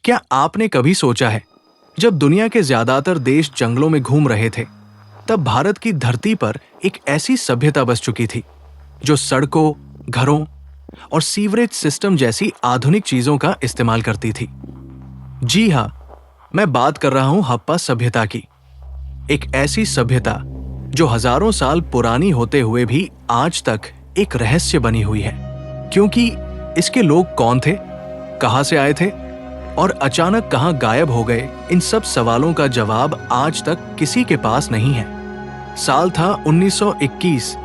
क्या आपने कभी सोचा है, जब दुनिया के ज्यादातर देश जंगलों में घूम रहे थे, तब भारत की धरती पर एक ऐसी सभ्यता बस चुकी थी जो सड़कों, घरों और सीवरेज सिस्टम जैसी आधुनिक चीजों का इस्तेमाल करती थी। जी हां, मैं बात कर रहा हूं हड़प्पा सभ्यता की। एक ऐसी सभ्यता जो हजारों साल पुरानी होते हुए भी आज तक एक रहस्य बनी हुई है, क्योंकि इसके लोग कौन थे, कहां से आए थे और अचानक कहां गायब हो गए, इन सब सवालों का जवाब आज तक किसी के पास नहीं है। साल था 1921,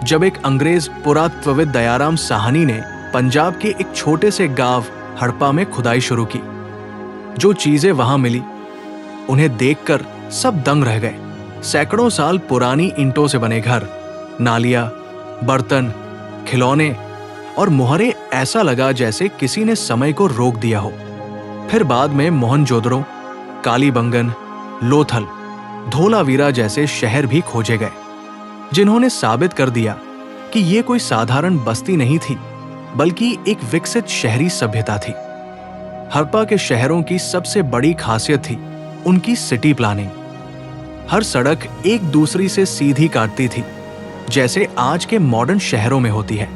जब एक अंग्रेज पुरातत्वविद दयाराम साहनी ने पंजाब के एक छोटे से गांव हड़प्पा में खुदाई शुरू की। जो चीजें वहां मिली, उन्हें देखकर सब दंग रह गए। सैकड़ों साल पुरानी ईंटों से बने घर, नालियां, बर्तन, खिलौने और मुहरे, ऐसा लगा जैसे किसी ने समय को रोक दिया हो। फिर बाद में मोहनजोदड़ो, कालीबंगन, लोथल, धोलावीरा जैसे शहर भी खोजे गए, जिन्होंने साबित कर दिया कि ये कोई साधारण बस्ती नहीं थी, बल्कि एक विकसित शहरी सभ्यता थी। हड़प्पा के शहरों की सबसे बड़ी खासियत थी उनकी सिटी प्लानिंग। हर सड़क एक दूसरी से सीधी काटती थी, जैसे आज के मॉडर्न शहरों में होती है।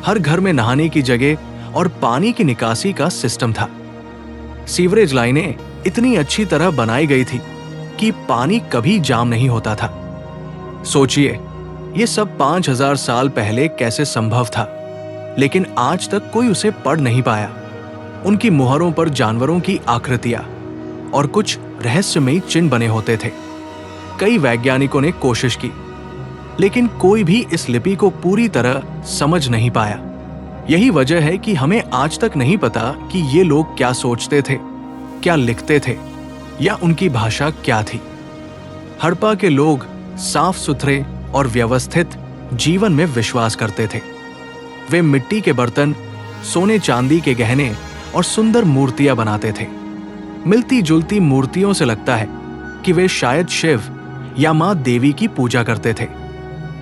हर घर में नहाने की जगह और पानी की निकासी का सिस्टम था। सीवरेज लाइनें इतनी अच्छी तरह बनाई गई थी कि पानी कभी जाम नहीं होता था। सोचिए, ये सब 5000 साल पहले कैसे संभव था, लेकिन आज तक कोई उसे पढ़ नहीं पाया। उनकी मुहरों पर जानवरों की आकृतियां और कुछ रहस्यमयी चिन्ह बने होते थे। कई वैज्ञानिकों ने कोशिश की, लेकिन कोई भी इस लिपि को पूरी तरह समझ नहीं पाया। यही वजह है कि हमें आज तक नहीं पता कि ये लोग क्या सोचते थे, क्या लिखते थे, या उनकी भाषा क्या थी। हड़प्पा के लोग साफ सुथरे और व्यवस्थित जीवन में विश्वास करते थे। वे मिट्टी के बर्तन, सोने चांदी के गहने और सुंदर मूर्तियां बनाते थे। मिलती जुलती मूर्तियों से लगता है कि वे शायद शिव या मां देवी की पूजा करते थे।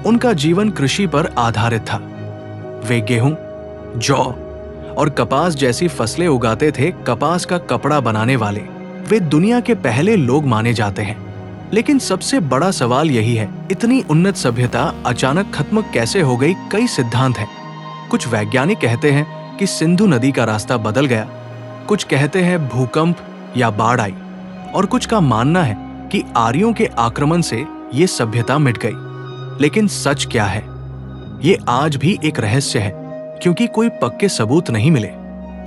उनका जीवन कृषि पर आधारित था। वे गेहूं, जौ और कपास जैसी फसलें उगाते थे। कपास का कपड़ा बनाने वाले वे दुनिया के पहले लोग माने जाते हैं। लेकिन सबसे बड़ा सवाल यही है, इतनी उन्नत सभ्यता अचानक खत्म कैसे हो गई? कई सिद्धांत हैं। कुछ वैज्ञानिक कहते हैं कि सिंधु नदी का रास्ता बदल गया, कुछ कहते हैं भूकंप या बाढ़ आई, और कुछ का मानना है कि आर्यों के आक्रमण से ये सभ्यता मिट गई। लेकिन सच क्या है, ये आज भी एक रहस्य है, क्योंकि कोई पक्के सबूत नहीं मिले।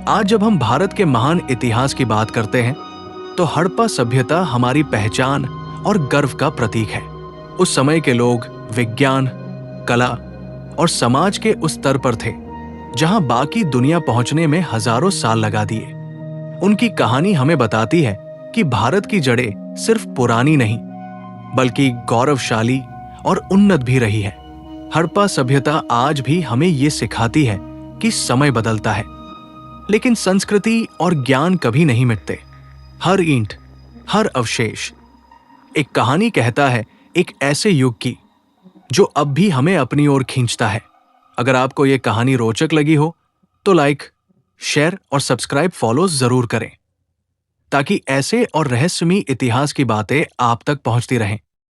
आज जब हम भारत के महान इतिहास की बात करते हैं, तो हड़प्पा सभ्यता हमारी पहचान और गर्व का प्रतीक है। उस समय के लोग विज्ञान, कला और समाज के उस स्तर पर थे जहां बाकी दुनिया पहुंचने में हजारों साल लगा दिए। उनकी कहानी हमें बताती है कि भारत की जड़ें सिर्फ पुरानी नहीं, बल्कि गौरवशाली और उन्नत भी रही है। हड़प्पा सभ्यता आज भी हमें ये सिखाती है कि समय बदलता है, लेकिन संस्कृति और ज्ञान कभी नहीं मिटते। हर ईंट, हर अवशेष एक कहानी कहता है, एक ऐसे युग की जो अब भी हमें अपनी ओर खींचता है। अगर आपको ये कहानी रोचक लगी हो तो लाइक, शेयर और सब्सक्राइब फॉलो जरूर करें, ताकि ऐसे और रहस्यमयी इतिहास की बातें आप तक पहुंचती रहें।